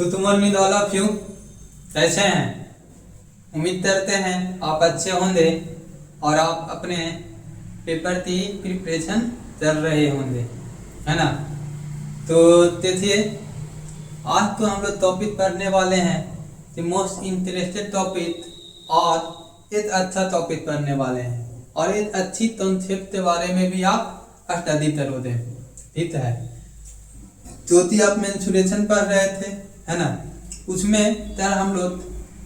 तो तुम और मीन ऑल ऑफ यू कैसे हैं। उम्मीद करते हैं आप अच्छे होंगे और आप अपने पेपर की प्रिपरेशन कर रहे होंगे, है ना। तो देखिए आज तो हम लोग टॉपिक पढ़ने वाले हैं द मोस्ट इंटरेस्टेड टॉपिक और एक अच्छा टॉपिक पढ़ने वाले हैं और एक अच्छी कॉन्सेप्ट के बारे में भी आप स्टडी करोगे, ठीक है। जो कि आप मेंसुरेशन पढ़ रहे थे, है ना, उसमें तर हम लोग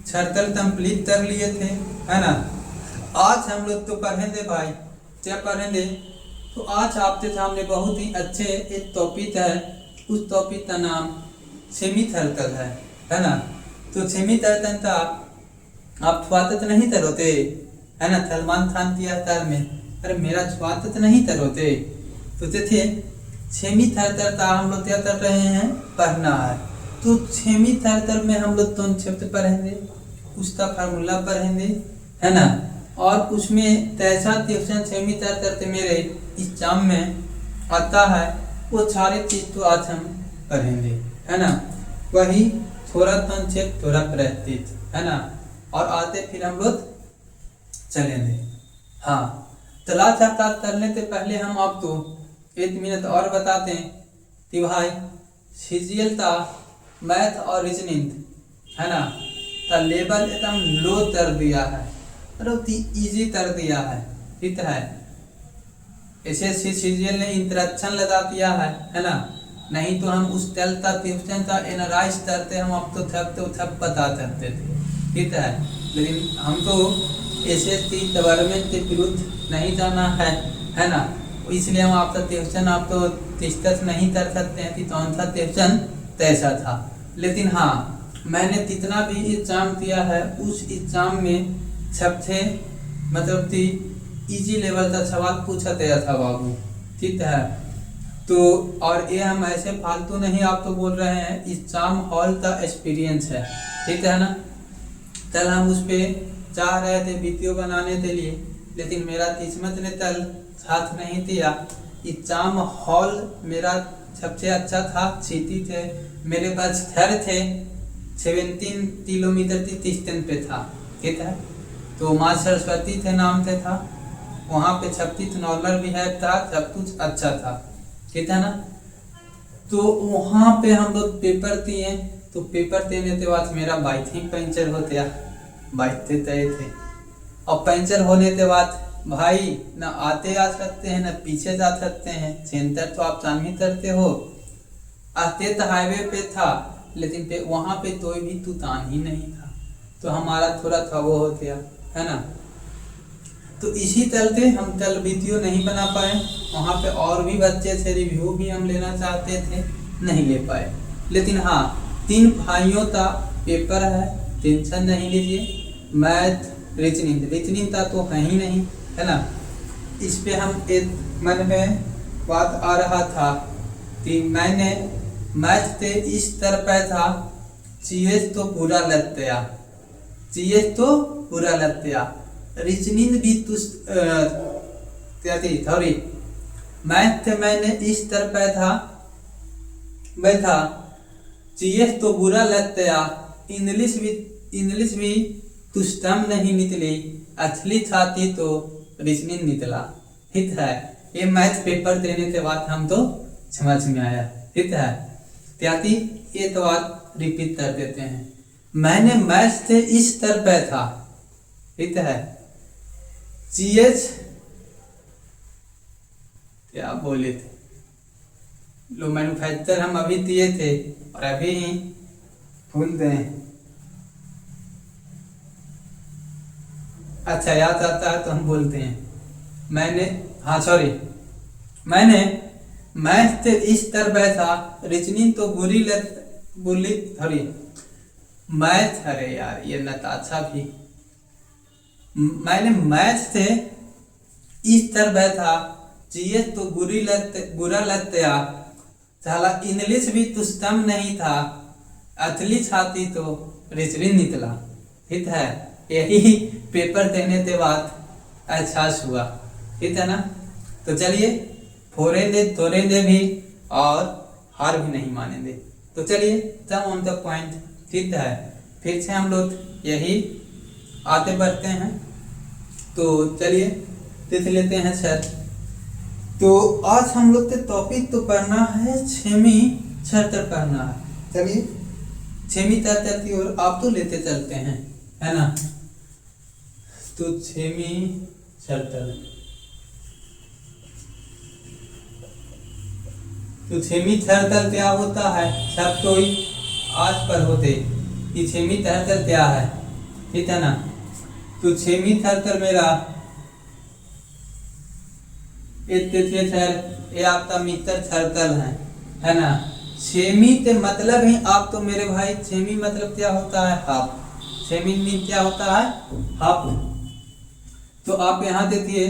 सर्कल कंप्लीट कर लिए थे, है ना। आज हम लोग तो पढ़ेंगे भाई, क्या पढ़ेंगे, तो आज आपके सामने बहुत ही अच्छे एक टॉपिक है। उस टॉपिक का नाम सेमी सर्कल है ना। तो सेमी सर्कल का आप स्वागत नहीं करोगे, है ना। सलमान खान की स्टार में अरे मेरा स्वागत नहीं करोगे। तो देखिए सेमी सर्कल का हम लोग क्या कर रहे हैं, पढ़ना है। तो सेमी सर्कल में हम लोग कॉन्सेप्ट पढ़ेंगे, उसका फार्मूला पढ़ेंगे, है ना। और उसमें कैसा क्वेश्चन सेमी सर्कल के मेरे एग्जाम में आता है वो सारे चीज तो आज हम पढ़ेंगे, है ना। वही थोड़ा कॉन्सेप्ट थोड़ा प्रैक्टिस, है ना। और आते फिर हम लोग चलेंगे। हाँ, चला चाहता करने से पहले हम आपको 1 मिनट और बताते हैं कि भाई सीजीएल का मैथ और रीजनिंग, है ना, का लेवल एकदम लो कर दिया है, मतलब इजी कर दिया है, ठीक है। एसएससी सीजीएल ने इंट्रोडक्शन लगा दिया है ना। नहीं तो हम उस टेल का क्वेश्चन का एनालाइज करते, हम अब तो थप बता सकते थे, ठीक है। लेकिन हम तो एसएससी गवर्नमेंट के विरुद्ध नहीं जाना है ना। इसलिए हम आपका क्वेश्चन आप तो डिस्कस नहीं कर सकते हैं कि कौन सा क्वेश्चन कैसा था। लेकिन हाँ, मैंने जितना भी एग्जाम दिया है उस एग्जाम में सबसे मतलब कि इजी लेवल का सवाल पूछा गया था बाबू, ठीक है। तो और ये हम ऐसे फालतू नहीं आप तो बोल रहे हैं, एग्जाम हॉल का एक्सपीरियंस है, ठीक है ना। कल हम उस पर चाह रहे थे वीडियो बनाने के लिए, लेकिन मेरा किस्मत ने कल साथ नहीं दिया। एग्जाम हॉल मेरा सबसे अच्छा था, सिटी थे, मेरे पास घर थे, 17 किलोमीटर की डिस्टेंस पे था, ठीक है। तो माँ सरस्वती थे नाम से था, वहाँ पे 36 नॉर्मल भी है था, सब कुछ अच्छा था, ठीक है ना। तो वहाँ पे हम लोग पेपर दिए, तो पेपर देने के बाद मेरा बाइक ही पंचर हो गया, बाइक से तय थे। और पंचर होने के बाद भाई ना आते आ सकते हैं ना पीछे जा सकते हैं, सेंटर तो आप जान ही करते हो। आते तो हाईवे पे था, लेकिन वहाँ पे कोई भी तुतान ही नहीं था, तो हमारा थोड़ा था वो हो गया, है ना। तो इसी चलते हम कल वीडियो नहीं बना पाए। वहाँ पे और भी बच्चे से रिव्यू भी हम लेना चाहते थे, नहीं ले पाए। लेकिन हाँ, 3 भाइयों का पेपर है, टेंशन नहीं लीजिए। मैथ रीजनिंग का तो है ही नहीं, है ना। इस पे हम एक मन में बात आ रहा था कि मैंने मैथ से इस तरह था, चीज तो पूरा लग गया, चीज तो पूरा लग गया। रीजनिंग भी थोड़ी मैथ से मैंने इस तरह था, मैं था चीज तो बुरा लग गया। इंग्लिश भी तुष्टम नहीं निकली, असली छाती तो रीजनिंग निकला, ठीक है। ये मैथ पेपर देने के बाद हम तो समझ में आया, ठीक है। त्याती ये तो बात रिपीट कर देते हैं। मैंने मैथ से इस तरह था, ठीक है। जीएच क्या बोले थे, लो मैन्युफैक्चर हम अभी दिए थे और अभी ही भूल गए। अच्छा याद आता है तो हम बोलते हैं। मैंने मैथ से इस तरह था, रीजनिंग तो बुरी थोड़ी मैथ, अरे यार ये नताशा भी। मैंने मैथ से इस तरह था, जीएस तो बुरा लग गया, साला इंग्लिश भी तुष्टम नहीं था, असली छाती तो रीजनिंग निकला, ठीक है। यही पेपर देने के बाद एहसास हुआ, ठीक है ना। तो चलिए फोड़ेंगे तोड़ेंगे भी और हार भी नहीं मानेंगे, तो चलिए कम ऑन द पॉइंट, ठीक है। फिर से हम लोग यही आगे बढ़ते हैं। तो चलिए देख लेते हैं सर। तो आज हम लोग के टॉपिक तो पढ़ना है 6वीं छठतर पढ़ना है। चलिए 6वीं छठतर की ओर आप तो लेते चलते हैं, है ना। तो 6वीं छठतर, तो 6वीं छठतर क्या होता है, सब तो आज पर होते कि 6वीं छठतर क्या है, ठीक है ना। तो 6वीं छठतर मेरा ये आपका मित्र सर्कल है ना। 6वीं के मतलब ही आप तो मेरे भाई 6वीं मतलब क्या होता है, हाफ। 6वीं में क्या होता है, हाफ। तो आप यहाँ देखिए,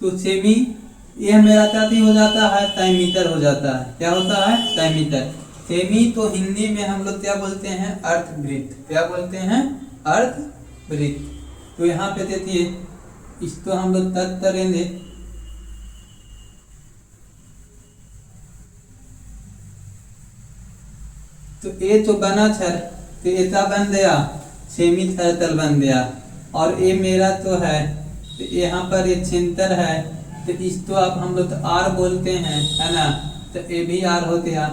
तो 6वीं ये मेरा क्या हो जाता है, टाइमीटर हो जाता है। क्या होता है, टाइमीटर। 6वीं तो हिंदी में हम लोग क्या बोलते हैं, अर्थवृत्त। क्या बोलते हैं, अर्थवृत्त। तो यहाँ पे देखिए, इसको हम लोग तर्क करेंगे। तो ये तो बना छर, तो ऐसा बन गया 6वीं छठतर बन गया। और ये मेरा तो है, तो यहाँ पर ये सेंटर है, तो इसको आप हम लोग तो आर बोलते हैं, है ना। तो ये भी आर हो गया,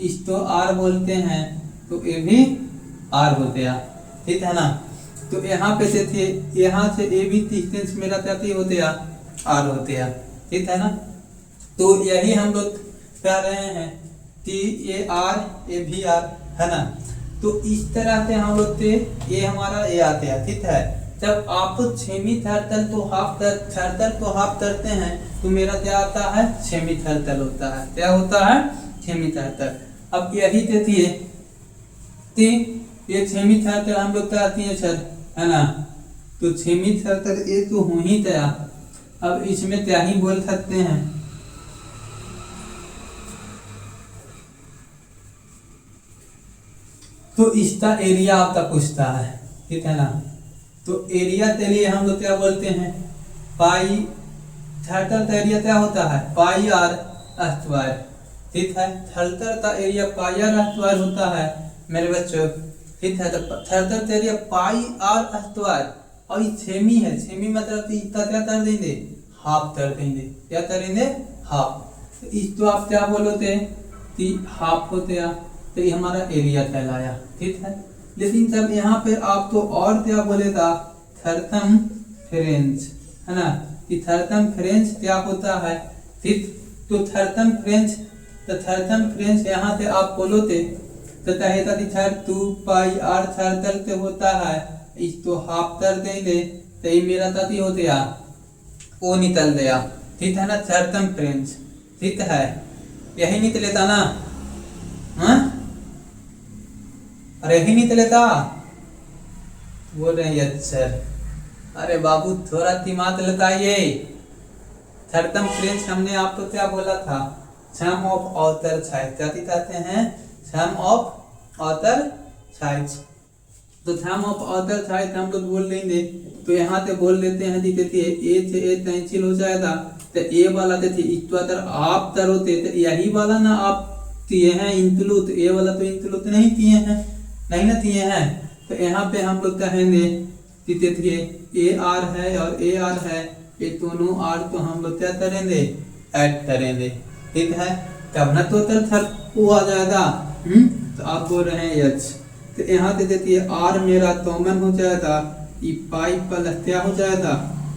इसको आर बोलते हैं, तो ये भी आर हो गया, ठीक है ना। तो यहाँ पे से थे, यहाँ से ए भी डिस्टेंस मेरा क्या हो गया, आर हो गया, ठीक है ना। तो यही हम लोग कह रहे हैं कि ये आर, ये भी आर, है ना। तो इस तरह से हम लोग से ये हमारा ये आते हैं, ठीक है। जब आप 6वीं छठतर तो हाफ करते हैं, तो मेरा क्या आता है, 6वीं छठतर होता है। क्या होता है, 6वीं छठतर। अब यही देखिए, ये 6वीं छठतर हम लोग क्या आती है सर, है ना। तो 6वीं छठतर ये तो हो ही गया। अब इसमें क्या ही बोल सकते हैं, तो इसका एरिया आपका पूछता है, ठीक है ना। तो एरिया के लिए हम लोग क्या बोलते हैं, पाई। छठतर का एरिया क्या होता है, पाई आर स्क्वायर, ठीक है। छठतर का एरिया पाई आर स्क्वायर होता है मेरे बच्चों, ठीक है। तो छठतर का एरिया पाई आर स्क्वायर, और ये 6वीं है। 6वीं मतलब इसका क्या कर देंगे, हाफ कर देंगे। क्या करेंगे, हाफ। तो इसको आप क्या बोलोगे, कि हाफ होते हैं। तो ये हमारा एरिया कहलाया, ठीक है। लेकिन जब यहाँ पे आप तो और क्या बोलेगा, सर्कमफ्रेंस, है ना। कि सर्कमफ्रेंस क्या होता है, ठीक। तो सर्कमफ्रेंस यहाँ से आप बोलोगे तो कहेगा कि सर 2 पाई आर सर्कल से होता है, इसको हाफ कर देंगे, तो ये मेरा ताती हो गया, वो निकल गया, ठीक है ना। सर्कमफ्रेंस, ठीक है, यही निकलेगा ना, हाँ। अरे ही नहीं चलेता, बोल रहे हैं सर। अरे बाबू थोड़ा दिमाग लगाइए। सर्कमफ्रेंस हमने आपको क्या बोला था, सम ऑफ ऑर्थर साइड। क्या कहते हैं, सम ऑफ ऑर्थर साइड्स। तो सम ऑफ ऑर्थर साइड हम लोग बोल लेंगे। तो यहाँ से बोल लेते हैं, देखिए ए से ए कैंसिल हो जाएगा, तो ए वाला देखिए इसको अगर आप करोगे तो यही वाला ना आप किए हैं इंक्लूड, ए वाला तो इंक्लूड नहीं किए हैं, नहीं ना किए हैं। तो यहाँ पे हम लोग कहेंगे कि देखिए ए आर है और ए आर है, ये दोनों आर को हम लोग क्या करेंगे, ऐड करेंगे, ठीक है। तब ना टोटल वो आ जाएगा। तो आप बोल रहे हैं एच। तो यहाँ पे देखिए आर मेरा कॉमन हो जाएगा, ये पाई प्लस क्या हो जाएगा,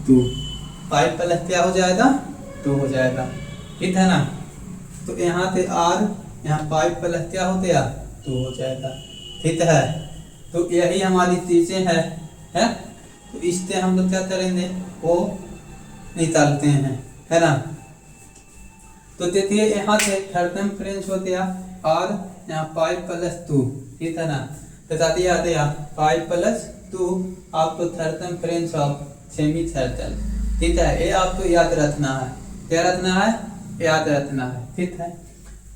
2। पाई प्लस क्या हो जाएगा, 2 हो जाएगा, ठीक है ना। तो यहाँ पे आर, यहाँ पाई प्लस क्या हो गया, 2 हो जाएगा, ठीक है। तो यही हमारी चीजें है। तो इससे हम लोग क्या करेंगे, वो निकालते हैं, है ना। तो देखिए यहाँ से सर्कमफ्रेंस हो गया और यहाँ पाई प्लस 2, ठीक है ना। तो ताकि याद है पाई प्लस 2 आपको सर्कमफ्रेंस ऑफ सेमी सर्कल, ठीक है। ये आपको याद रखना है। क्या रखना है, याद रखना है, ठीक है।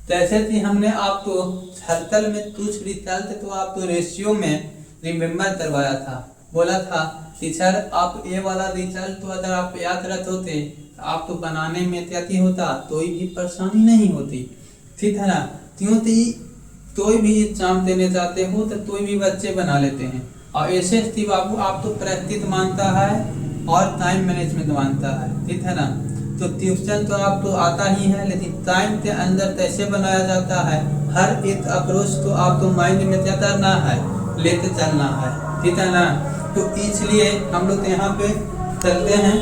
जैसे कि हमने आपको सर्कल में कुछ रिजल्ट तो आपको रेशियो में रिमेम्बर करवाया था, बोला था कि सर आप ये वाला रिजल्ट तो अगर आप याद रखते तो आप तो बनाने में क्या होता, कोई भी परेशानी नहीं होती। ठीक है ना। त्यों तो भी एग्जाम देने जाते हो तो भी बच्चे बना लेते हैं। और ऐसे थी बाबू आप तो प्रैक्टिस मानता है और टाइम मैनेजमेंट मानता है, ठीक है ना। तो ट्यूशन तो आपको आता ही है, लेकिन टाइम के अंदर कैसे बनाया जाता है, हर एक अप्रोच को आपको माइंड में क्या करना है, लेते चलना है, ठीक है ना। तो इसलिए हम लोग यहाँ पे चलते हैं,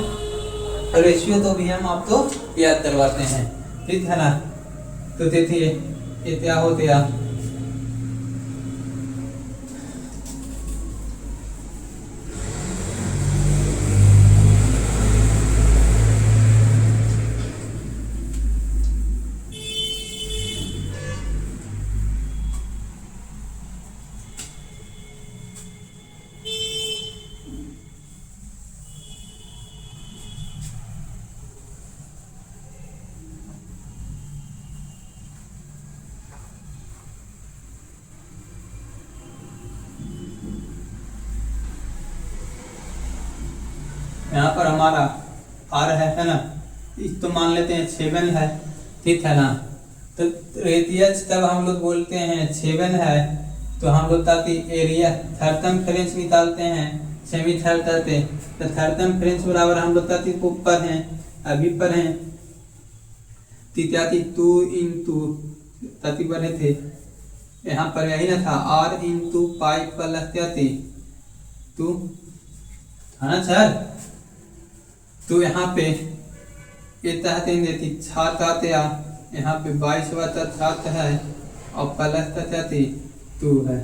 रेशियो तो भी हम आपको याद करवाते हैं, ठीक है ना। तो देखिए ये क्या होते हैं, यहाँ पर हमारा आर है ना, तो मान लेते हैं 7 है, ठीक है ना। तो रेडियस तब हम लोग बोलते हैं 7 है, तो हम लोग ताकि एरिया सर्कमफ्रेंस निकालते हैं, सेमी सर्कल तो सर्कमफ्रेंस बराबर हम लोग ताकि ऊपर हैं, अभी पर हैं, तीत्याती 2 इंटू ताकि बने थे यहाँ पर यही ना था, आर इंटू पाई प्लस त्याती 2 है ना सर। तो यहाँ पे ये तहते देती छात आते आ, यहाँ पे 22 वाता छात है और प्लस तहती 2 है,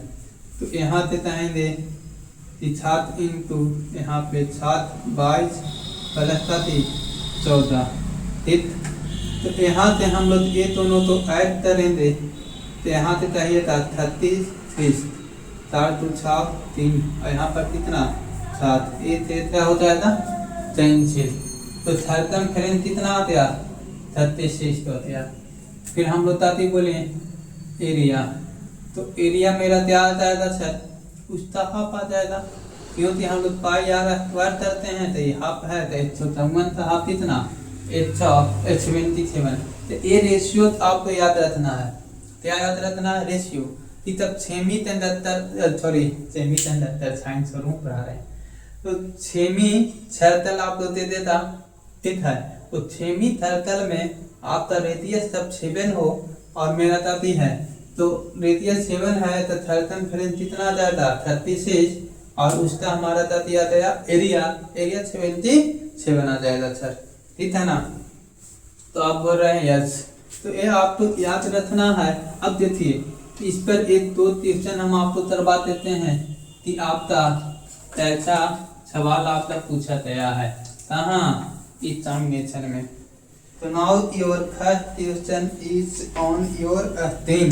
तो यहाँ से तहेंगे कि छात इंटू यहाँ पे छात 22 प्लस तहती 14, ठीक। तो यहाँ से हम लोग ये दोनों तो ऐड करेंगे, तो यहाँ से चाहिए था 36 4 2 6 3 और यहाँ पर कितना 7, ये क्या हो जाएगा 3। तो सर्कमफ्रेंस कितना आता है 36 तो आता है। फिर हम लोग ताती बोले एरिया, तो एरिया मेरा क्या आ जाएगा सर, उसका हाफ आ जाएगा, क्योंकि हम लोग पाई आर स्क्वायर करते हैं तो ये हाफ है, तो 154 का हाफ कितना 177। तो ये रेशियो आपको याद रखना है, क्या याद रखना है रेशियो, कि तब सेमी कंडक्टर साइंस पढ़ा रहे हैं, तो सेमी सर्कल आपको दे देता, ठीक है। तो सेमी सर्कल में आपका रेडियस तब 7 हो और मेरा ताती है, तो रेडियस 7 है तो सर्कमफ्रेंस कितना आ जाएगा 36 और उसका हमारा ताती आ गया एरिया 77 आ जाएगा सर, ठीक है ना। तो आप बोल रहे हैं यस, तो ये आपको याद रखना है। अब देखिए इस पर एक 2 क्वेश्चन हम आपको करवा देते हैं कि आपका कैसा सवाल आपका पूछा गया है कहाँ एग्जामिनेशन में। तो now your first question is on your screen,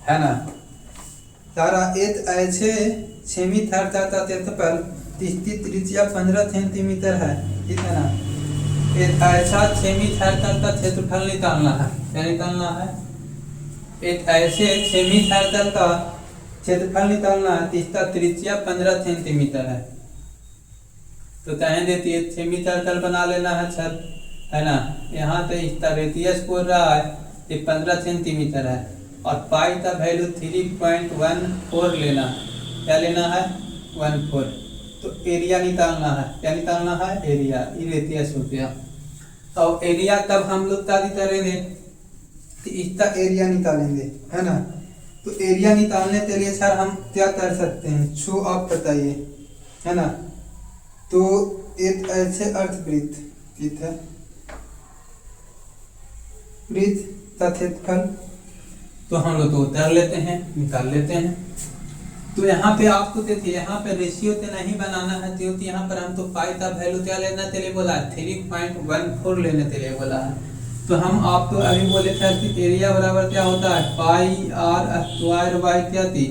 है ना। सारा एक ऐसे सेमी थर्ड का क्षेत्रफल जिसकी त्रिज्या 15 सेंटीमीटर है, ठीक है ना। एक ऐसा सेमी सर्कल का क्षेत्रफल निकालना है, क्या निकालना है, एक ऐसे सेमी सर्कल का क्षेत्रफल निकालना है जिसका त्रिज्या 15 सेंटीमीटर है। तो कहें देती है सेमी सर्कल बना लेना है सर, है ना। यहाँ से इसका रेडियस बोल रहा है ये 15 सेंटीमीटर है और पाई का वैल्यू 3.14 लेना है, क्या लेना है 14। तो एरिया निकालना है, क्या निकालना है एरिया, ये रेडियस हो गया। तो एरिया तब हम लोग क्या करेंगे, तो इसका एरिया निकालेंगे, है ना। तो एरिया निकालने के लिए सर हम क्या कर सकते हैं, शो आप बताइए, है ना। तो एक ऐसे अर्धवृत्त, ठीक है, वृत्त का क्षेत्रफल तो हम लोग तो उतर लेते हैं, निकाल लेते हैं। तो यहाँ पे आपको देखिए यहाँ पे रेशियो तो नहीं बनाना है, क्योंकि यहाँ पर हम तो पाई का वैल्यू क्या लेना के लिए बोला है 3.14 लेने के लिए बोला है। तो हम आपको अभी बोले थे कि एरिया बराबर क्या होता है पाई आर स्क्वायर बाई क्या थी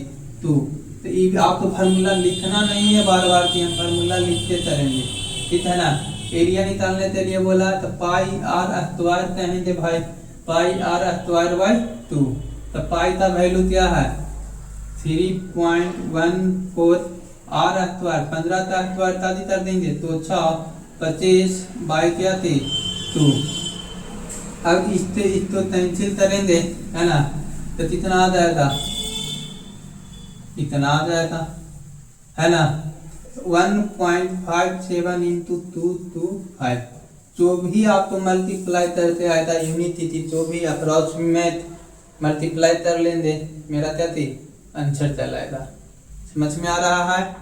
2। तो ये आपको फार्मूला लिखना नहीं है बार बार कि हम फार्मूला लिखते करेंगे, ठीक है ना। एरिया निकालने के लिए बोला है तो पाई आर स्क्वायर कहेंगे भाई, पाई आर स्क्वायर बाई 2। तो पाई का वैल्यू क्या है 3.14, आर स्क्वायर 15 का स्क्वायर शादी कर देंगे तो 6 25 बाई क्या थी 2, अब इसको कैंसिल करेंगे, है ना, तो कितना आ जाएगा, इतना आ जाएगा, है ना। 1.57 इंटू 225, जो भी आपको मल्टीप्लाई करते आएगा यूनिट थी, जो भी अप्रोक्सीमेट मल्टीप्लाई कर लेंगे, मेरा क्या थी आंसर चलाएगा। समझ में आ रहा है?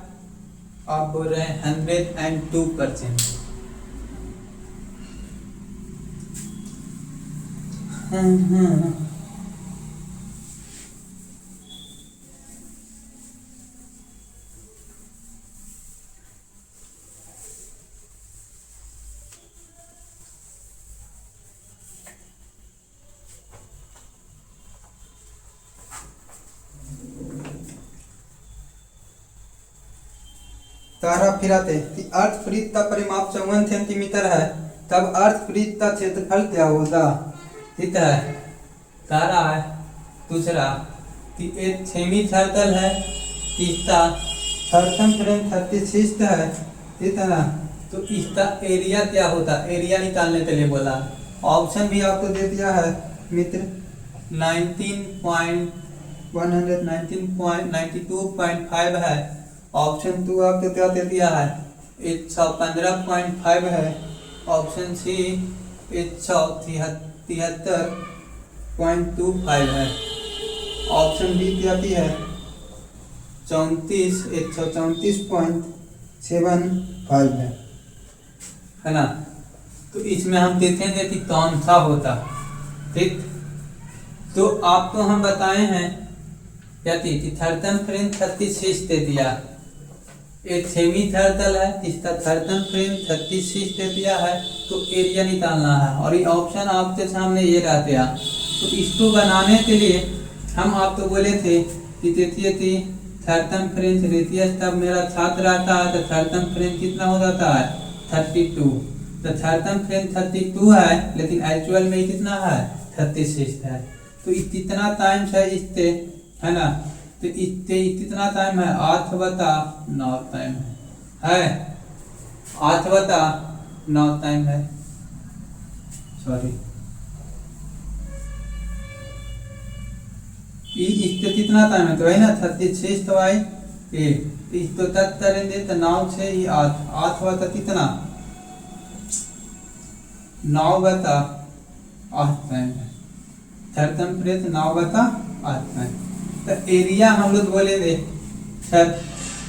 आप बोल रहे हैं 102%। तारा फिराते कि अर्धवृत्त का परिमाप 54 सेंटीमीटर है, तब अर्धवृत्त का क्षेत्रफल क्या होगा? ठीक है, तारा है। दूसरा कि एक सेमी सर्कल है, तीसरा सर्कमफ्रेंस 36 है, ठीक है ना। तो इसका एरिया क्या होता है, एरिया निकालने के लिए बोला। ऑप्शन भी आपको दे दिया है मित्र, 192.5 है। ऑप्शन 2 आपको क्या दे दिया है, 115.5 है। ऑप्शन सी 173.25 है। ऑप्शन बी क्या आती है 134.75 है ना। तो इसमें हम देखेंगे कि कौन सा होता। ठीक, तो आपको हम बताए हैं क्या थी कि सर्कमफ्रेंस 36 दे दिया, एक सेमी सर्कल है, इसका सर्कमफ्रेंस 36 दे दिया है, तो एरिया निकालना है। और ये ऑप्शन आपके सामने ये रहते हैं। तो इसको बनाने के लिए हम आपको बोले थे कि देखिए कि सर्कमफ्रेंस रेडियस तब मेरा छात्र रहता है, तो सर्कमफ्रेंस कितना हो जाता है 32। तो सर्कमफ्रेंस 32 है, लेकिन एक्चुअल में कितना है 36 है। तो कितना टाइम है इससे, है ना। तो इससे कितना टाइम है 8/9 टाइम है 8/9 टाइम है, सॉरी। इससे कितना टाइम है, तो है ना 36 तो भाई इसको तक करेंगे तो 9 से 8 बता कितना 9/8 टाइम है। Circumference 9/8 time. तो एरिया हम लोग बोलेंगे सर,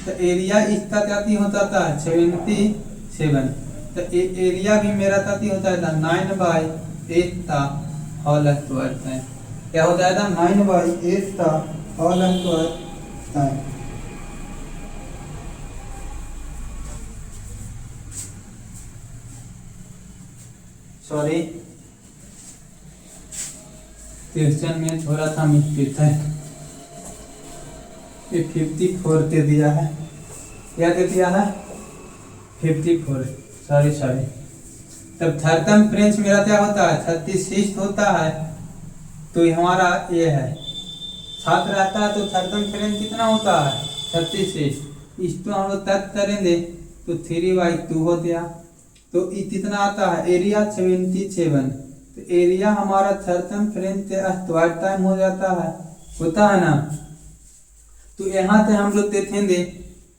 तो एरिया इसका क्या होता था 77। तो एरिया भी मेरा क्या होता था 9/8 था होल स्क्वायर टाइम। क्या हो जाएगा 9/8 था whole square time. Sorry, question में थोड़ा सा मिस्टेक है। ये 54 दे दिया है, क्या दे दिया है 54, सॉरी। तब सर्कमफ्रेंस मेरा क्या होता है 36 होता है, तो हमारा ये है 7 रहता है, तो सर्कमफ्रेंस कितना होता है 36। इसको हम लोग तक करेंगे तो 3/2 हो गया। तो कितना आता है एरिया 77। तो एरिया हमारा सर्कमफ्रेंस से स्क्वायर टाइम हो जाता है, होता है ना। तो यहाँ से हम लोग देखेंगे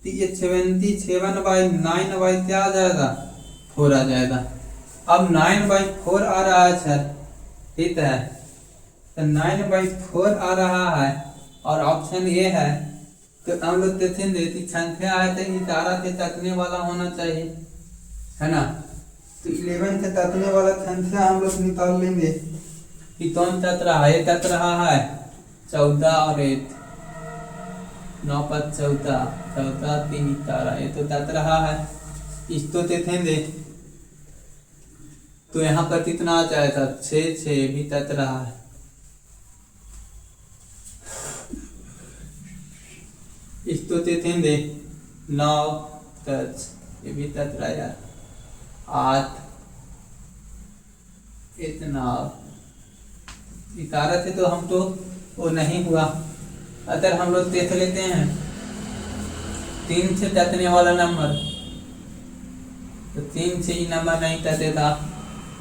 कि ये 77/9 क्या आ जाएगा 4 आ जाएगा। अब 9/4 आ रहा है सर, ठीक है। तो 9/4 आ रहा है और ऑप्शन ये है। तो हम लोग देखेंगे कि संख्या है तो इशारा से तकने वाला होना चाहिए, है ना। तो 11 से तकने वाला संख्या हम लोग निकाल लेंगे कि कौन तक रहा है। तक रहा है 14 और 8, 9/14, 14 3 11, ये तो तक रहा है। इसको देखेंगे तो यहाँ पर कितना आ जाएगा 6 भी तक रहा है। इसको देखेंगे 9 10, ये भी तक रहा यार। 8 इतना 11 से तो हम तो वो नहीं हुआ। अगर हम लोग देख लेते हैं 3 से तकने वाला नंबर, तो 3 से ही नंबर नहीं तकेगा,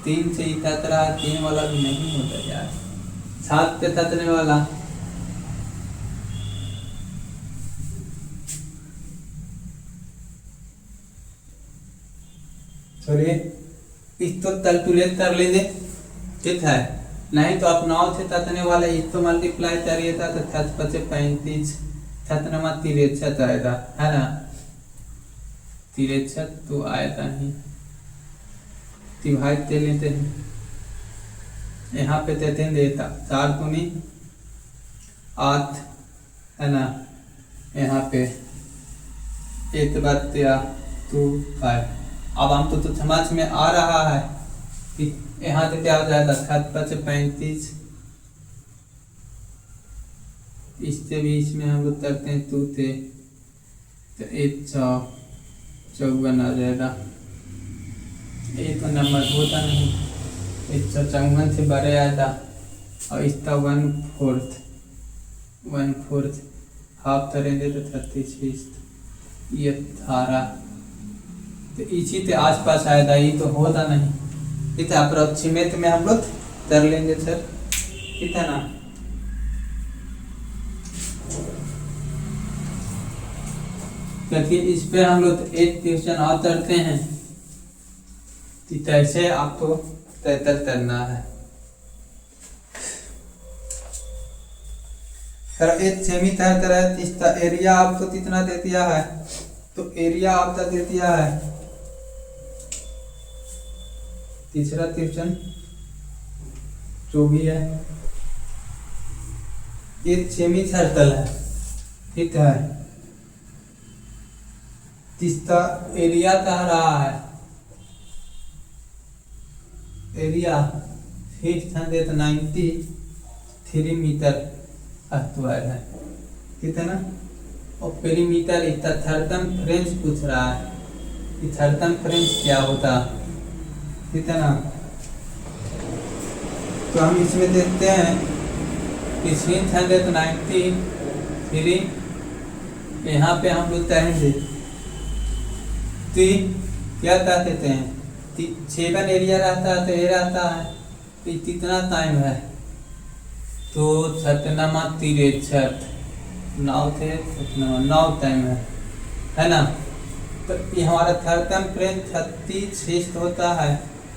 3 से ही तत रहा, 3 वाला भी नहीं होता यार, 7 पे ततने वाला। सॉरी, इस तो कैलकुलेट कर लीजिए, ठीक है। नहीं तो आप 9 से ततने वाला इस तो मल्टीप्लाई करिए था, तो 7 5 35, 7 63 आएगा, है ना। 63 तो आएगा ही, डिवाइड दे लेते हैं, यहाँ पे देते हैं देता 4 दूनी 8, है ना। यहाँ पे 8 बत्या 2 5। अब हम तो समझ में आ रहा है कि यहाँ से क्या हो जाएगा, 7 5 35, इससे भी इसमें हम लोग करते हैं 2 थे, तो 1 4 54 आ जाएगा। ये तो नंबर होता नहीं, 154 से बड़े आया, और इसका 1/4 हाफ करेंगे तो 36, ये 18, तो इसी के आसपास आएगा, ये तो होता नहीं। इतना अप्रोक्सीमेट में हम लोग कर लेंगे सर, इतना। क्योंकि इस पे हम लोग एक क्वेश्चन और करते हैं, कैसे आपको तय करना है। एक सेमी तय तरह इसका एरिया आपको कितना दे दिया है, तो एरिया आपका दे दिया है, तीसरा क्वेश्चन जो भी है, एक सेमी सर्कल है, ठीक है। जिसका एरिया कह रहा है, एरिया 693 मीटर स्क्वायर है, कितना। और पेरीमीटर इसका सर्कमफ्रेंस पूछ रहा है कि सर्कमफ्रेंस क्या होता, कितना। तो हम इसमें देखते हैं कि 693, यहाँ पे हम लोग कहेंगे क्या कहते हैं, 7 एरिया रहता है, तो ये रहता है कि कितना टाइम है, तो 7 63 9 थे, 9 टाइम है ना। तो ये हमारा सर्कमफ्रेंस 36 होता है,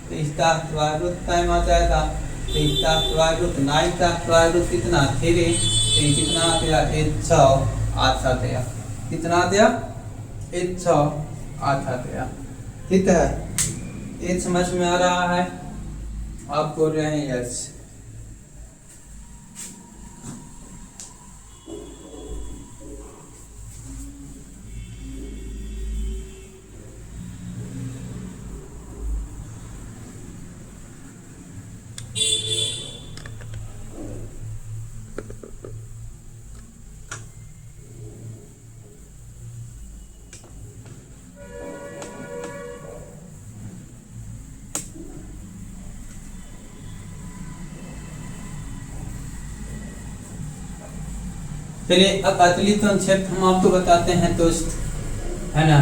तो इसका स्क्वायर रूट टाइम आ जाएगा, तो इसका स्क्वायर रूट 9 का स्क्वायर रूट कितना 3, तो कितना आ गया 108 आ गया, कितना आ गया 108 आ गया, ठीक है। ये समझ में आ रहा है, आप बोल रहे हैं यस। चलिए अब अतली तंक्षेत्र हम आपको बताते हैं दोस्त, है ना।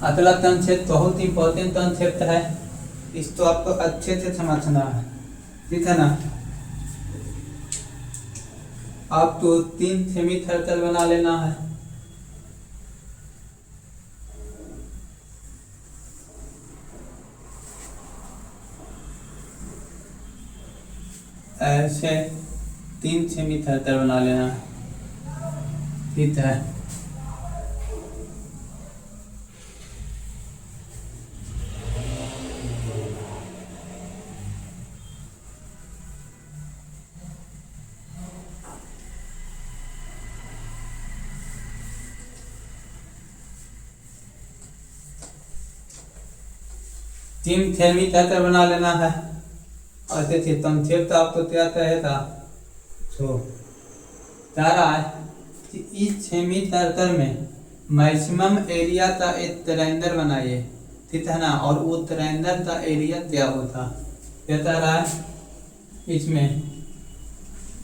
अतला तंक्षेत्र बहुत इंपॉर्टेंट तंक्षेत्र है, इसको आपको अच्छे से समझना है, ठीक है ना। आपको 3 सेमी सर्कल बना लेना है, ऐसे 3 सेमी सर्कल बना लेना है, ठीक है। तीन सेमी सर्कल बना लेना है, और देखिए तंक्षेत्र आपको क्या कहेगा, तो कह रहा है कि इस सेमी सर्कल में मैक्सिमम एरिया का एक ट्रायंगल बनाइए, ठीक है ना। और वो ट्रायंगल का एरिया क्या होता, क्या कह रहा है, इसमें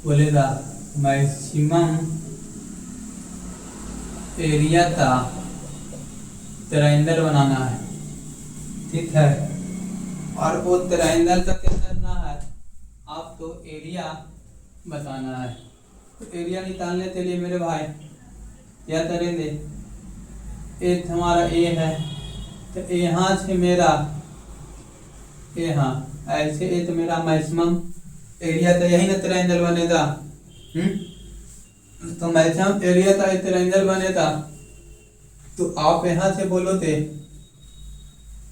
बोलेगा मैक्सिमम एरिया का ट्रायंगल बनाना है, ठीक है। और वो ट्रायंगल का क्या करना है, आपको एरिया बताना है। तो एरिया निकालने के लिए मेरे भाई क्या करेंगे, ये हमारा ए है, तो यहाँ से मेरा यहाँ ऐसे ये तो मेरा मैक्सिमम एरिया तो यही ना ट्रायंगल बनेगा। तो मैक्सिमम एरिया का ट्रायंगल बनेगा। तो आप यहाँ से बोलो थे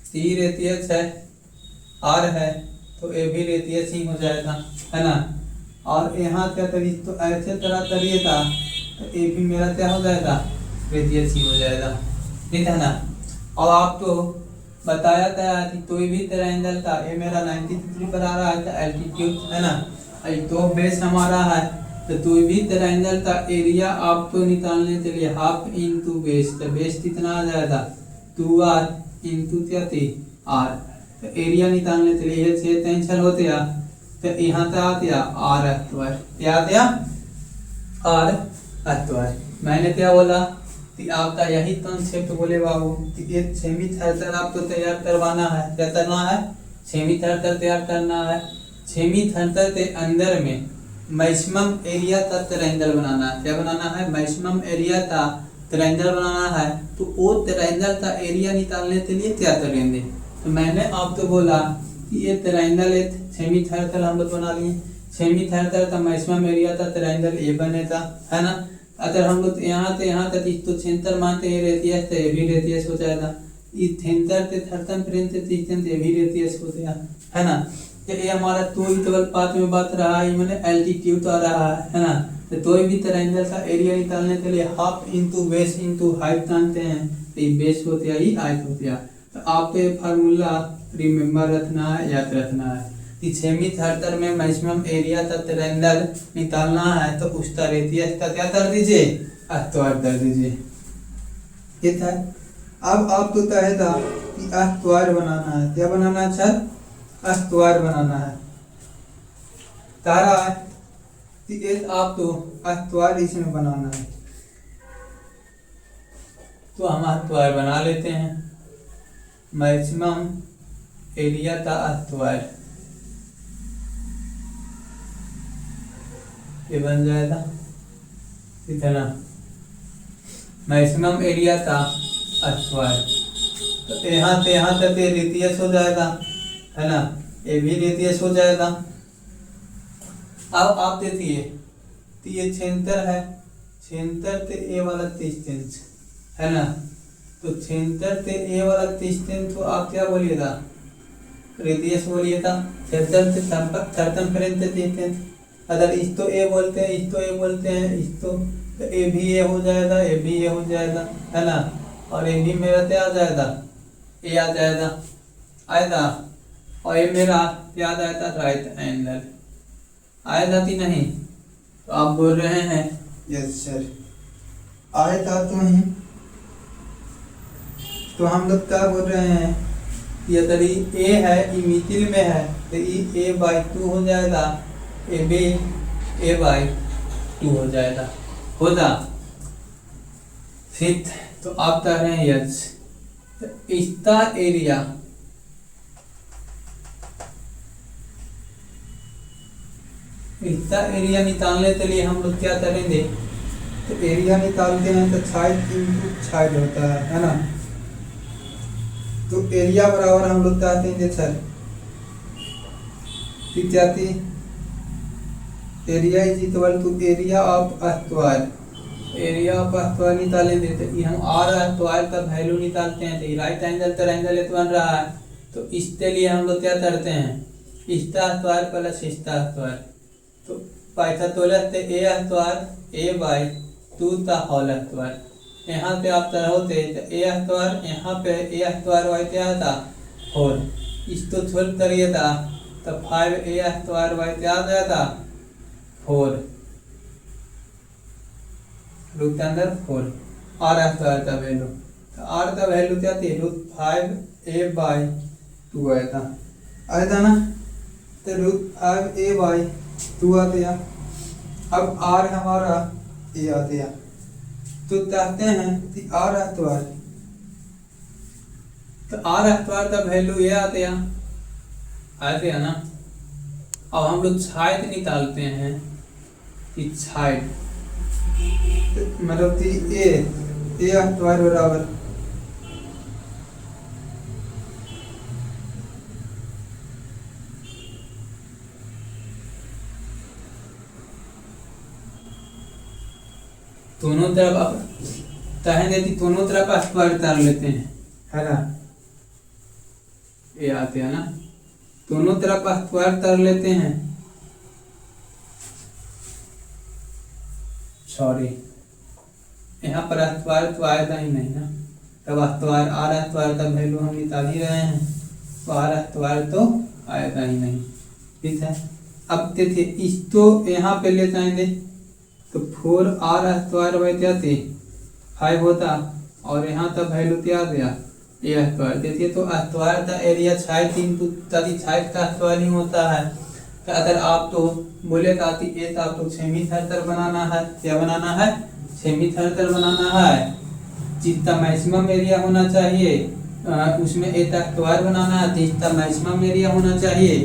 सी रेडियस है, आर है, तो ए भी रेडियस ही हो जाएगा, है ना। और यहाँ क्या करिए, तो ऐसे तरह करिए था तो ए भी मेरा क्या हो जाएगा, रेडियस ही हो जाएगा, ठीक है ना। और आपको बताया था कि कोई भी ट्रायंगल का ये मेरा 90 डिग्री पर आ रहा है, तो एल्टीट्यूड है ना, तो बेस हमारा है। तो कोई भी ट्रायंगल का एरिया आपको निकालने के लिए हाफ इंटू बेस, तो बेस कितना आ जाएगा 2r इंटू क्या थी r। तो एरिया निकालने के लिए ये टेंशन होते हैं, तो यहाँ तक आते r स्क्वायर, क्या आते r स्क्वायर। मैंने क्या बोला कि आपका यही कॉन्सेप्ट बोले बाबू कि एक सेमी सर्कल आपको तैयार करवाना है। क्या करना है, सेमी सर्कल तैयार करना है। सेमी सर्कल के अंदर में मैक्सिमम एरिया का ट्रायंगल बनाना है। क्या बनाना है, मैक्सिमम एरिया का ट्रायंगल बनाना है। तो वो ट्रायंगल का एरिया निकालने के लिए क्या करेंगे, तो मैंने आपको बोला कि ये ट्रायंगल एक सेमी सर्कल हम लोग बना लिए। सेमी सर्कल का मैक्सिमम एरिया का ट्रायंगल ए बनेगा, है ना। अगर हम लोग यहाँ से यहाँ तक तो सेंटर मानते हैं रेडियस, तो ये भी रेडियस हो जाएगा। इस सेंटर से सर्कमफ्रेंस से डिस्टेंस ये भी रेडियस हो गया, है ना। तो ये हमारा 2 इक्वल पाथ में बात रहा है, मैंने एल्टीट्यूड आ रहा है ना। तो कोई भी ट्रायंगल का एरिया निकालने के लिए half into base into height जानते हैं, तो ये बेस हो गया, ये हाइट हो गया। तो आपको ये फार्मूला रिमेम्बर रखना है, याद रखना है कि सेमी सर्कल में मैक्सिमम एरिया का ट्रायंगल निकालना है, तो उसका रेडियस का क्या कर दीजिए, स्क्वायर कर दीजिए, ठीक है। अब आपको कहेगा कि स्क्वायर बनाना है। क्या बनाना है सर, स्क्वायर बनाना है। तारा है कि एक आपको स्क्वायर इसमें बनाना है, तो हम स्क्वायर बना लेते हैं। मैक्सिमम एरिया का स्क्वायर ये बन जाएगा, ठीक है ना। मैक्सिमम एरिया का स्क्वायर, तो यहाँ से यहाँ तक ये रेडियस हो जाएगा, है ना, ये भी रेडियस हो जाएगा। अब आप देखिए तो ये सेंटर है, सेंटर से ए वाला डिस्टेंस, है ना। तो सेंटर से ए वाला डिस्टेंस को आप क्या बोलिएगा, रेडियस बोलिएगा। सेंटर से संपर्क सर्कमफ्रेंस से डिस्टेंस, अगर इसको ए बोलते हैं, इसको ए बोलते हैं, इसको तो ए भी ए हो जाएगा, ए भी ए हो जाएगा, है ना। और ए भी मेरा क्या आ जाएगा, ए आ जाएगा, आएगा। और ये मेरा क्या आ जाएगा, राइट एंगल आएगा कि नहीं। तो आप बोल रहे हैं यस सर आएगा तो नहीं। तो हम लोग क्या बोल रहे हैं, ये तरी ए है, ई मिडिल में है, तो ए बाई 2 हो जाएगा, ए बी ए बाई 2 हो जाएगा, होगा फिर। तो आप कह रहे हैं यस। तो इसका एरिया निकालने के लिए हम लोग क्या करेंगे, तो एरिया निकालते हैं तो साइड इंटू साइड होता है ना। तो एरिया बराबर हम लोग कहते हैं सर क्या थी, area is equal to area of square. Area of square निकाले देते हम आर स्क्वायर का वैल्यू निकालते हैं। तो राइट एंगल ट्रायंगल बन रहा है, तो इसके लिए हम लोग क्या करते हैं, इसका स्क्वायर प्लस इसका स्क्वायर। तो पाइथागोरस से ए स्क्वायर ए बाई 2 का होल स्क्वायर। यहाँ पे आप तरह होते तो ए स्क्वायर, यहाँ पे ए स्क्वायर वाई क्या था 4, इसको सोल्व करिए था तो 5 ए स्क्वायर वाई क्या आ जाता 4, रूट के अंदर 4। आर स्क्वायर का वैल्यू, तो आर का वैल्यू क्या थी √5 ए बाई 2 आया था ना। तो √5 ए बाई 2 आ गया। अब आर हमारा ए आ गया। तो कहते हैं कि आर स्क्वायर, तो आर स्क्वायर का वैल्यू ये आ गया। आते हैं ना। अब हम लोग छायद निकालते हैं कि छायद मतलब ए अख्तवार बराबर दोनों तरफ अब तहन यदि दोनों तरफ स्क्वायर तार लेते हैं, है ना, ये आते हैं ना, दोनों तरफ स्क्वायर तार लेते हैं, सॉरी यहाँ पर स्क्वायर तो आएगा ही नहीं ना, तब स्क्वायर आर स्क्वायर का वैल्यू हम निकाल ही रहे हैं, तो आर स्क्वायर तो आएगा ही नहीं। ठीक है, अब देखिए इस तो यहाँ पे ले जाएंगे तो 4r स्क्वायर बाई क्या थी 5 होता, और यहाँ तक वैल्यू क्या गया ए स्क्वायर। देखिए तो स्क्वायर का एरिया 6 इंटू 6 का स्क्वायर ही होता है। तो अगर आप तो बोलेगा कि ये तो आपको 6 सर्कल बनाना है, क्या बनाना है 6 सर्कल बनाना है, जितना मैक्सिमम एरिया होना चाहिए उसमें ए स्क्वायर बनाना है, जितना मैक्सिमम एरिया होना चाहिए,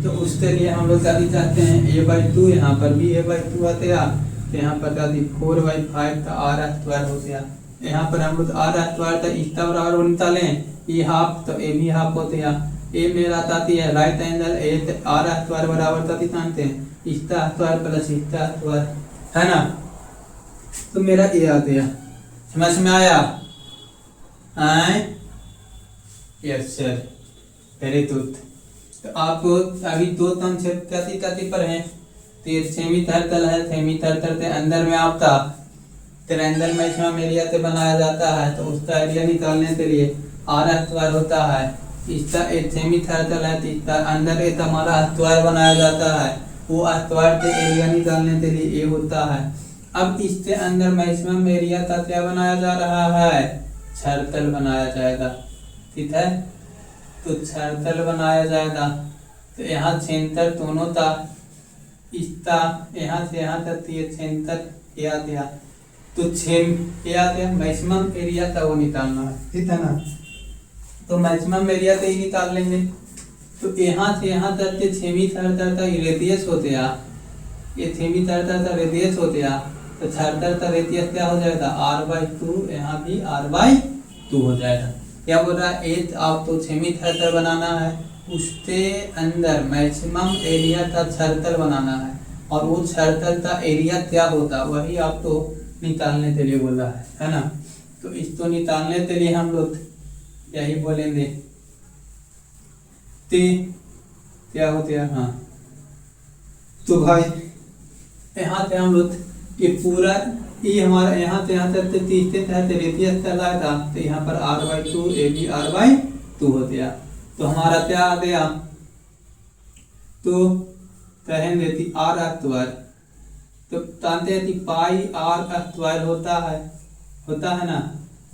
तो उसके लिए हम लोग क्या चाहते हैं a/2, यहाँ पर भी a/2 आते हैं, यहाँ पर क्या 4/5 का आर स्क्वायर हो गया। यहाँ पर हम लोग आर स्क्वायर का इसका बराबर निकालें, ये हाफ तो ए भी हाफ होते हैं, ए मेरा आती है right angle A R square बराबर का जानते हैं इसका स्क्वायर प्लस इसका स्क्वायर, है ना, तो मेरा ए आते हैं। समझ में आया? Yes sir, very good. तो आप अभी 2 कॉन्सेप्ट कैसी पर हैं, तो ये सेमी सर्कल है, सेमी सर्कल के अंदर में आपका ट्रायंगल मैक्सिमम एरिया से बनाया जाता है, तो उसका एरिया निकालने के लिए आर स्क्वायर होता है, इसका एक सेमी सर्कल है तो इसका अंदर एक हमारा स्क्वायर बनाया जाता है, वो स्क्वायर के एरिया निकालने के लिए ये होता है। अब इसके अंदर मैक्सिमम एरिया का क्या बनाया जा रहा है, सर्कल बनाया जाएगा। ठीक है, तो सर्कल बनाया जाएगा, तो यहाँ सेंटर दोनों था, इसका यहाँ से यहाँ तक ये सेंटर क्या दिया, तो 6 क्या दिया मैक्सिमम एरिया का वो निकालना है। ठीक है ना, तो मैक्सिमम एरिया का ही निकाल लेंगे। तो यहाँ से यहाँ तक के 6 सर्कल का रेडियस होते हैं, ये 6 सर्कल का रेडियस होते हैं, तो सर्कल का रेडियस क्या हो जाएगा r/2, यहाँ भी r/2 हो जाएगा। क्या बोल रहा है, एक आपको 6 सर्कल बनाना है, उसके अंदर मैक्सिमम एरिया का सर्कल बनाना है, और वो सर्कल का एरिया क्या होता है वही आपको निकालने के लिए बोला है ना। तो इसको निकालने के लिए हम लोग यही बोलेंगे क्या होते हैं, हाँ, तो भाई यहाँ से हम लोग ये पूरा ये हमारा यहाँ से यहाँ तक तीसरे तहत रेडियस चला था, तो यहाँ पर r/2 ए भी r/2 हो गया। तो हमारा क्या आ गया, तो कहेंगे कि आर स्क्वायर, तो जानते हैं कि पाई आर स्क्वायर होता है ना,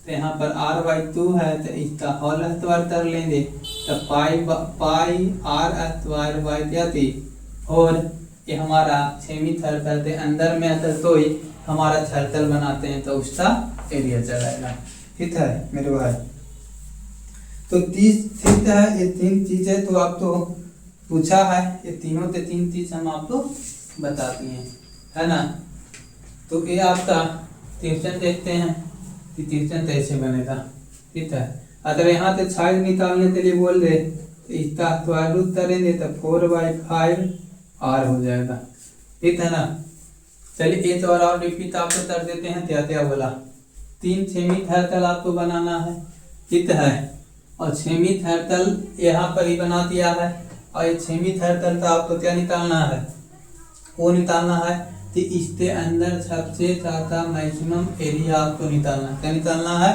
तो यहाँ पर r/2 है, तो इसका होल स्क्वायर कर लेंगे, तो पाई आर स्क्वायर बाई क्या थी, और ये हमारा 6 सर्कल के अंदर में अगर तो ही हमारा सर्कल बनाते हैं तो उसका एरिया चलाएगा। ठीक है मेरे भाई, तो 30 है, ये 3 चीजें तो आप तो पूछा है, ये तीनों के 3 चीज हम आपको बताती हैं, है ना। तो ये आपका क्वेश्चन देखते हैं कि क्वेश्चन कैसे बनेगा। ठीक है, अगर यहाँ से साइड निकालने के लिए बोल दे तो इसका स्क्वायर रूट करेंगे तो 4/5 r हो जाएगा। ठीक है ना, चलिए एक और रिपीट आपको कर देते हैं, क्या बोला, 3 सेमी सर्कल आपको बनाना है। ठीक है, और 6 सर्कल यहाँ पर ही बना दिया है, और ये 6 सर्कल का आपको क्या निकालना है, वो निकालना है कि इसके अंदर सबसे ज़्यादा मैक्सिमम एरिया आपको निकालना है। क्या निकालना है,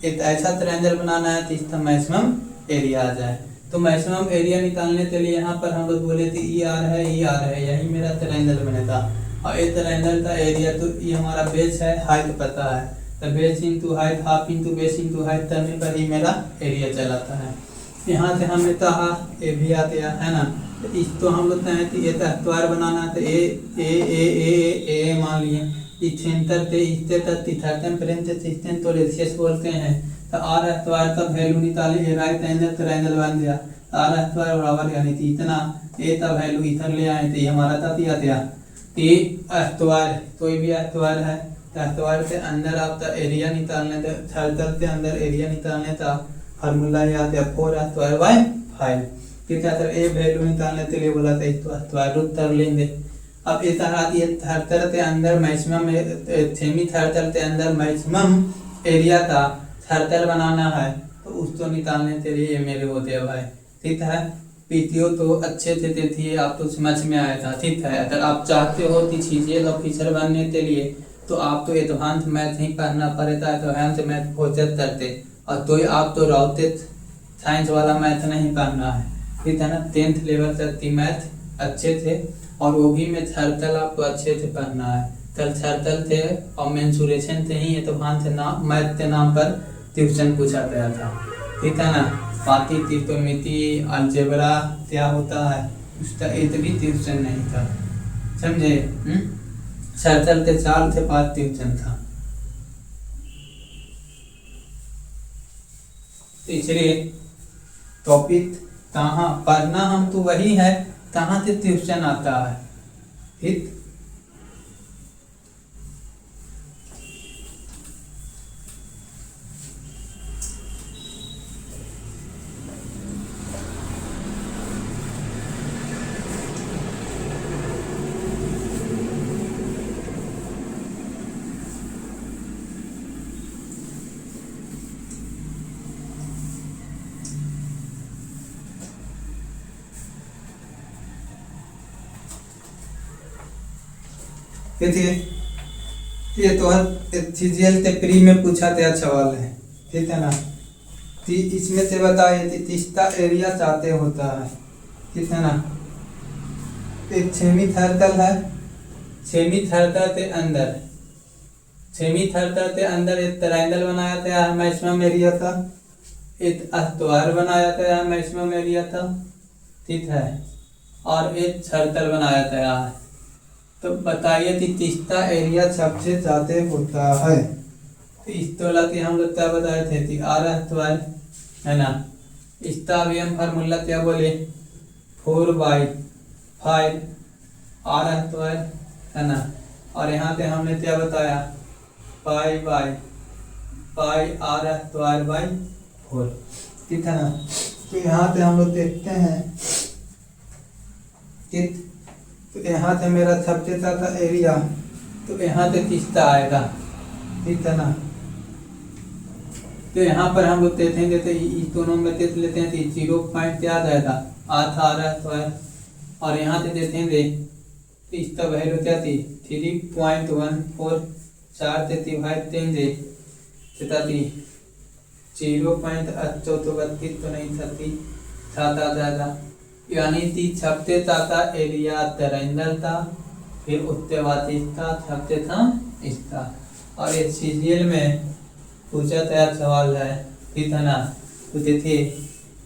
एक ऐसा ट्रायंगल बनाना है जिसका मैक्सिमम एरिया आ जाए। तो मैक्सिमम एरिया निकालने के लिए यहाँ पर हम लोग बोले थे ई आर है, यही मेरा ट्रायंगल बनेगा, और इस ट्रायंगल का एरिया तो ये हमारा बेस है, हाइट पता है, तो base into height, half into base into height करने पर ही मेरा एरिया चलाता है। यहाँ से हमने कहा ए भी आ गया, है ना, तो इसको हम लोग कहें कि ये स्क्वायर बनाना है, तो ए मान लिए, इस सेंटर पे इससे तक सर्कमफ्रेंस सिस्टम तो रेडियस बोलते हैं, तो आर स्क्वायर का वैल्यू निकालिए, राइट एंगल ट्रायंगल बन गया, आर स्क्वायर बराबर यानी कि इतना ए का वैल्यू इधर ले आए थे, हमारा था दिया था ए स्क्वायर, कोई भी स्क्वायर है तो स्क्वायर के अंदर आपका एरिया निकालने था, सर्कल के अंदर एरिया निकालने था, फार्मूला याद है 4 स्क्वायर बाय 5। ठीक है, तो ए वैल्यू निकालने के लिए बोला था इसको स्क्वायर रूट कर लेंगे। अब इस तरह ये सर्कल के अंदर मैक्सिमम सेमी सर्कल के अंदर मैक्सिमम एरिया का सर्कल बनाना है, तो उसको निकालने के लिए ये मेरे होते हैं भाई। ठीक है, पीटीओ तो अच्छे से थी, आप तो समझ में आया था। ठीक है, अगर आप चाहते हो कि चीजें ऑफिसर बनने के लिए तो आप तो एडवांस मैथ ही पढ़ना पड़ता है, एडवांस मैथ फोकस करते, और तो आप तो रहते साइंस वाला मैथ नहीं पढ़ना है। ठीक है ना, 10th लेवल तक की मैथ अच्छे थे, और वो भी में सर्कल आपको अच्छे से पढ़ना है। कल सर्कल थे और मेंसुरेशन थे ही एडवांस नाम मैथ के नाम पर ट्यूशन पूछा गया था। ठीक है ना, बाकी त्रिकोणमिति अलजेब्रा क्या होता है उसका एक भी ट्यूशन नहीं था, समझे। सर्कल के 4 से 5 ट्यूशन था। इसलिए टॉपिक कहाँ पढ़ना हम तो वही है, कहाँ से ट्यूशन आता है। ठीक, देखिए ये तो सीजीएल के प्री में पूछा गया सवाल है। ठीक है ना, इसमें से बताइए कि तीसरा एरिया चाहते होता है। ठीक है ना, एक सेमी सर्कल है, सेमी सर्कल के अंदर एक ट्रायंगल बनाया गया है मैक्सिमम एरिया का, एक स्क्वायर बनाया गया है मैक्सिमम एरिया का। ठीक है, और एक सर्कल बनाया गया है। तो बताइए कि तीसरा एरिया सबसे ज्यादा होता है। तो इस तोला की हम लोग क्या बताए थे कि आर स्क्वायर है ना, इसका भी हम फार्मूला क्या बोले 4/5 आर स्क्वायर है ना, और यहाँ पे हमने क्या बताया पाई आर स्क्वायर बाई 4। ठीक है ना, तो यहाँ पे हम लोग देखते हैं कि तो यहाँ से मेरा सबसे ज्यादा एरिया, तो यहाँ से किसका आएगा। ठीक है ना, तो यहाँ पर हम लोग देखेंगे तो इस दोनों में देख लेते हैं तो 0 क्या जाएगा 8 आ रहा है स्क्वायर, और यहाँ से देखेंगे तो इसका वैल्यू क्या थी 3.14, 4 से डिवाइड देंगे तथा 0.32 तो नहीं थी 7 आ जाएगा, यानी कि सबसे ज्यादा एरिया ट्रायंगल था, फिर उसके बाद इसका सबसे था इसका। और ये सीजीएल में पूछा गया सवाल है। ठीक है ना, तो देखिए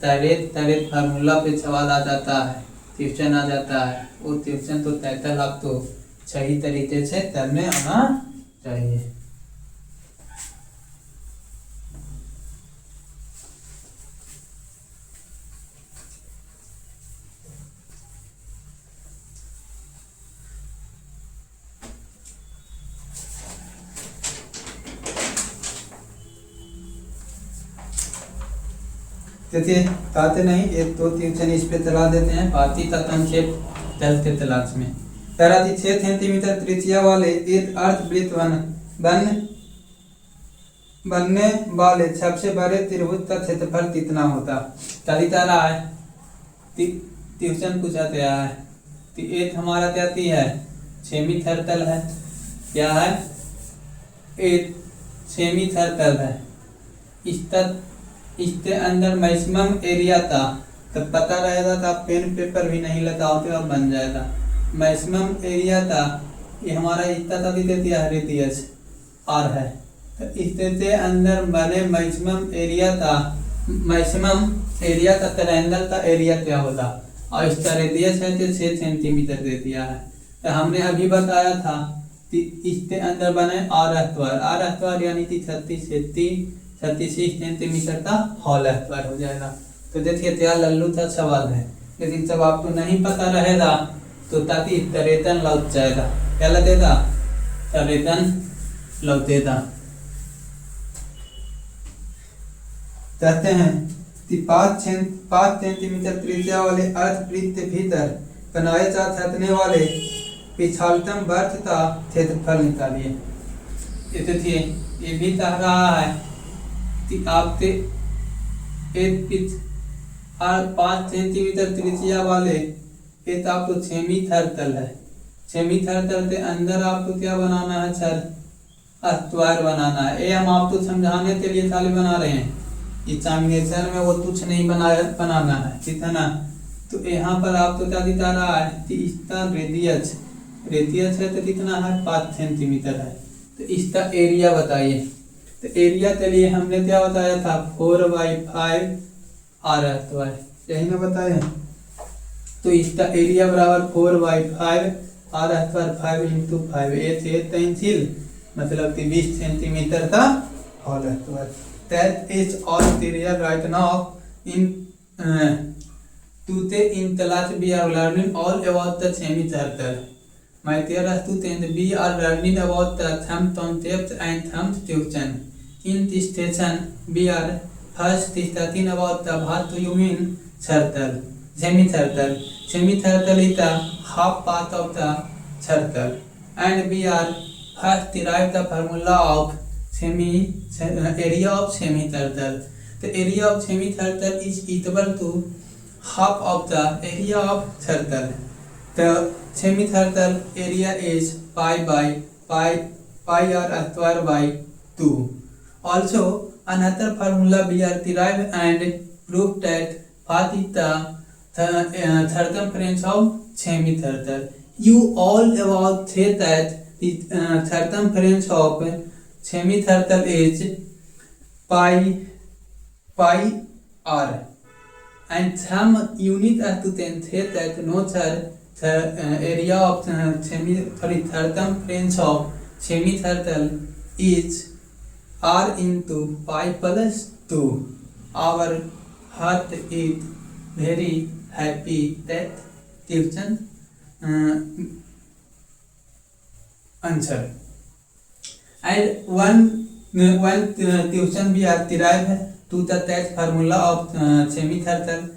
डायरेक्ट फार्मूला पे सवाल आ जाता है, ट्यूशन आ जाता है। वो ट्यूशन तो टाइटल आपको सही तरीके से करने आना चाहिए। देखिए कहते नहीं, एक दो ट्यूशन इस पे चला देते हैं, बाकी का कंसेप्ट 10th के क्लास में। 6 सेंटीमीटर त्रिज्या वाले एक अर्धवृत्त बनने वाले सबसे बड़े त्रिभुज का क्षेत्रफल कितना होता। चली जा रहा है, ट्यूशन पूछा गया है। तो एक हमारा क्या है सेमी सर्कल है, क्या है एक सेमी सर्कल है, इसके अंदर मैक्सिमम एरिया था, तब पता रहेगा तो आप पेन पेपर भी नहीं लगाओगे और बन जाएगा। मैक्सिमम एरिया था, ये हमारा इतना था देती है रेडियस आर है, तो इसके अंदर बने मैक्सिमम एरिया था, मैक्सिमम एरिया का ट्रायंगल का एरिया क्या होता, और इसका रेडियस है तो 6 सेंटीमीटर दे दिया है। तो हमने अभी बताया था कि इसके अंदर बने आर स्क्वायर यानी कि 36 सेंटीमीटर का होल स्क्वायर हो जाएगा। तो देखिए क्या लल्लू था सवाल है, लेकिन जब आपको नहीं पता रहेगा तो ताकि तरेतन लौट जाएगा। क्या लगेगा? तरेतन लौटेगा। कहते हैं कि 5 सेंटीमीटर त्रिज्या वाले अर्धवृत्त के भीतर बनाए जा सकने वाले पिछालतम वर्ग का क्षेत्रफल निकालिए। ये देखिए ये भी कह रहा है कि आपके एक 5 सेंटीमीटर त्रिज्या वाले एक आपको सेमी सर्कल है। सेमी सर्कल के अंदर आपको क्या बनाना है सर? स्क्वायर बनाना है। ये हम आपको समझाने के लिए खाली बना रहे हैं, एग्जामिनेशन में वो कुछ नहीं बनाना है, ठीक है ना। तो यहाँ पर आपको क्या दिखा रहा है कि इसका रेडियस है तो कितना है? 5 सेंटीमीटर है। तो इसका एरिया बताइए। तो एरिया के लिए हमने क्या बताया था? 4/5 r², यही ना बताया। तो इसका एरिया बराबर 4/5 r², 5 × 5, 3 मतलब कि 20 सेंटीमीटर का whole square. That is all clear right now. Today in class we are learning all about the semicircle. My dear students, we are learning about the thumb concept and thumb function. In this session, we are first discussing about the what do you mean circle, semicircle. Semicircle is the half part of the circle, and we are first derive the formula of area of semicircle. The area of semicircle is equal to half of the area of circle. The semicircle area is pi r²/2. Also, another formula we are derived and prove that what is the circumference of semicircle. You all about say that the circumference of semicircle is pi r, and some unit students say that no sir, the area of circumference of semicircle is r into pi plus 2. Our heart is very happy that question answer. And one question we are derived to the that formula of semicircle,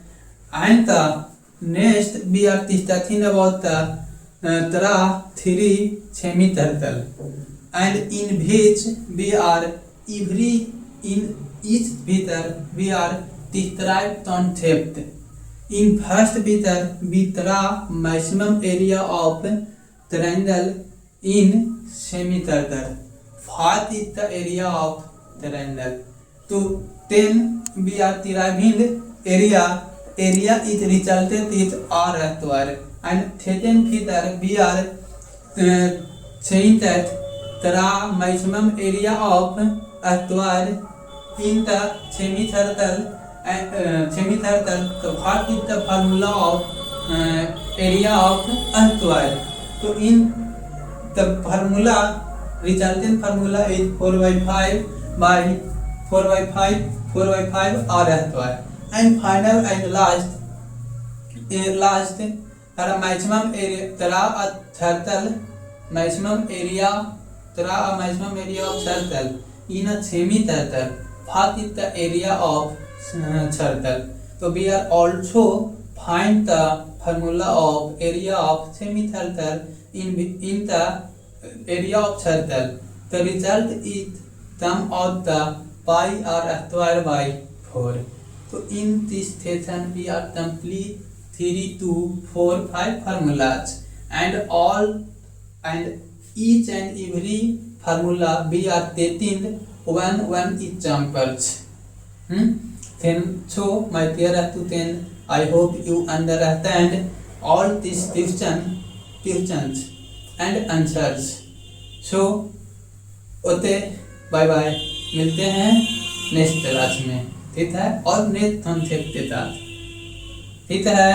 and the next we are discussing about the there are 3 semicircle, and in which we are in each meter we are described concept. In first meter we draw maximum area of triangle in semicircle. What is the area of triangle? So then we are deriving area. Area is resulted is r², and second figure we are saying that there are maximum area of square in the semicircle. So what is the formula of area of square? So in the formula, resultant formula is 4/5 r². And final and last there are maximum area, there are a circle maximum area, there are a maximum area of circle in a semicircle. What is the area of circle? So we are also find the formula of area of semicircle in the area of circle. The result is sum of the pi r²/4. So in this session we are complete 3 to 4 5 formulas, and each and every formula we are taking one examples. Then so my dear students, I hope you understand all these questions and answers. So okay bye bye, मिलते हैं next class में, ठीक है, और next concept के साथ, ठीक है।